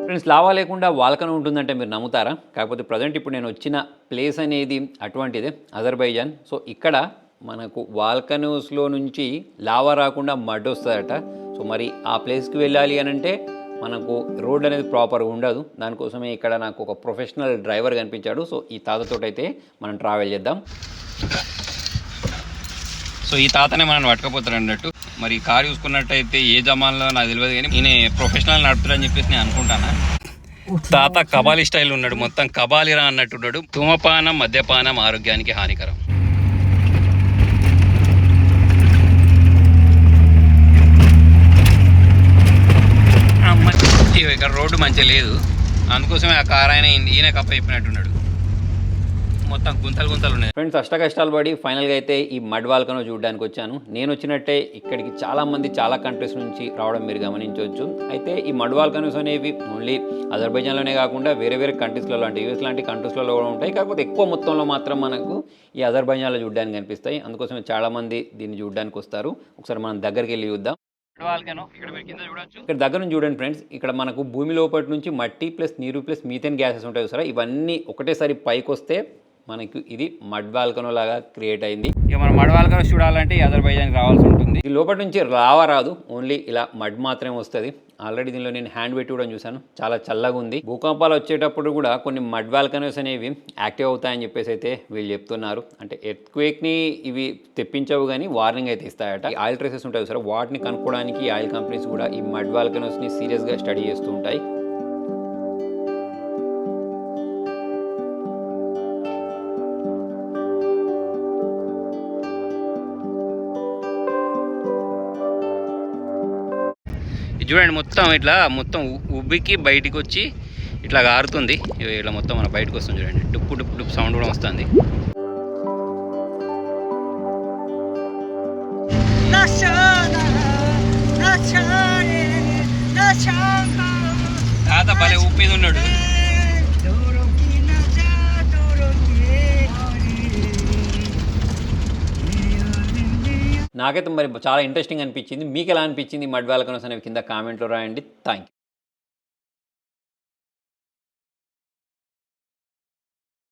Friends lava లేకుండా volcano ఉంటుందంటే మీరు నమ్ముతారా? కాకపోతే ప్రజెంట్ ఇప్పుడు నేను వచ్చిన ప్లేస్ అనేది అటువంటిదే, అజర్బైజాన్. సో ఇక్కడ మనకు వాల్కనోస్లో నుంచి లావా రాకుండా మడ్ వస్తుందట. సో మరి ఆ ప్లేస్కి వెళ్ళాలి అని అంటే మనకు రోడ్ అనేది ప్రాపర్గా ఉండదు. దానికోసమే ఇక్కడ నాకు ఒక ప్రొఫెషనల్ డ్రైవర్ కనిపించాడు. సో ఈ తాతతో అయితే మనం ట్రావెల్ చేద్దాం. సో ఈ తాతనే మనం పట్టుకపోతారు అన్నట్టు. మరి కారు చూసుకున్నట్టయితే ఏ జమాన్లో నాకు తెలియదు, కానీ ఈయన ప్రొఫెషనల్ నడుపుతారని చెప్పేసి నేను అనుకుంటాను. తాత కబాలి స్టైల్ ఉన్నాడు, మొత్తం కబాలిరా అన్నట్టున్నాడు. ధూమపానం మద్యపానం ఆరోగ్యానికి హానికరం. ఇక్కడ రోడ్డు మంచిగా లేదు, అందుకోసమే ఆ కారు ఆయన ఈయన కప్ప చెప్పినట్టున్నాడు. మొత్తం గుంతలు ఉన్నాయి. ఫ్రెండ్స్ అష్ట కష్టాలు పడి ఫైనల్గా అయితే ఈ మడ్ వాల్కనో చూడడానికి వచ్చాను. నేను వచ్చినట్టే ఇక్కడికి చాలామంది చాలా కంట్రీస్ నుంచి రావడం మీరు గమనించవచ్చు. అయితే ఈ మడ్ వాల్కనోస్ అనేవి ఓన్లీ అజర్బైజాన్లోనే కాకుండా వేరే వేరే కంట్రీస్లలో అంటే యూఎస్ లాంటి కంట్రీస్లలో కూడా ఉంటాయి. కాకపోతే ఎక్కువ మొత్తంలో మాత్రం మనకు ఈ అజర్బైజాన్లో చూడడానికి కనిపిస్తాయి. అందుకోసమే చాలామంది దీన్ని చూడడానికి వస్తారు. ఒకసారి మనం దగ్గరికి వెళ్ళి చూద్దాం. ఇక్కడ దగ్గర నుంచి చూడండి ఫ్రెండ్స్, ఇక్కడ మనకు భూమి లోపటి నుంచి మట్టి ప్లస్ నీరు ప్లస్ మీథేన్ గ్యాసెస్ ఉంటాయి సార్. ఇవన్నీ ఒకటేసారి పైకి వస్తే మనకు ఇది మడ్ వాల్కనో లాగా క్రియేట్ అయింది. ఇక మనం మడ్ వాల్కనో చూడాలంటే అజర్బైజాన్కి రావాల్సి ఉంటుంది. ఈ లోపల నుంచి లావా రాదు, ఓన్లీ ఇలా మడ్ మాత్రమే వస్తుంది. ఆల్రెడీ దీనిలో నేను హ్యాండ్ పెట్టి కూడా చూసాను, చాలా చల్లగా ఉంది. భూకంపాలు వచ్చేటప్పుడు కూడా కొన్ని మడ్ వాల్కనోస్ అనేవి యాక్టివ్ అవుతాయని చెప్పేసి అయితే వీళ్ళు చెప్తున్నారు. అంటే ఎర్త్క్వేక్ని ఇవి తెప్పించవు కానీ వార్నింగ్ అయితే ఇస్తాయట. ఈ ఆయిల్ ట్రేసెస్ ఉంటాయి సార్, వాటిని కనుక్కోవడానికి ఆయిల్ కంపెనీస్ కూడా ఈ మడ్ వాల్కనోస్ని సీరియస్గా స్టడీ చేస్తూ ఉంటాయి. చూడండి మొత్తం ఇట్లా మొత్తం ఉబ్బికి బయటికి వచ్చి ఇట్లా కారుతుంది. ఇట్లా మొత్తం మన బయటకు వస్తుంది చూడండి, డుప్పు డుప్పు డుప్పు సౌండ్ కూడా వస్తుంది. తాత భలే ఉప్పిది ఉన్నాడు. నాకైతే మరి చాలా ఇంట్రెస్టింగ్ అనిపించింది. మీకు ఎలా అనిపించింది మడ్ వాల్కనోస్ అనేవి కింద కామెంట్లో రాయండి. Thank you.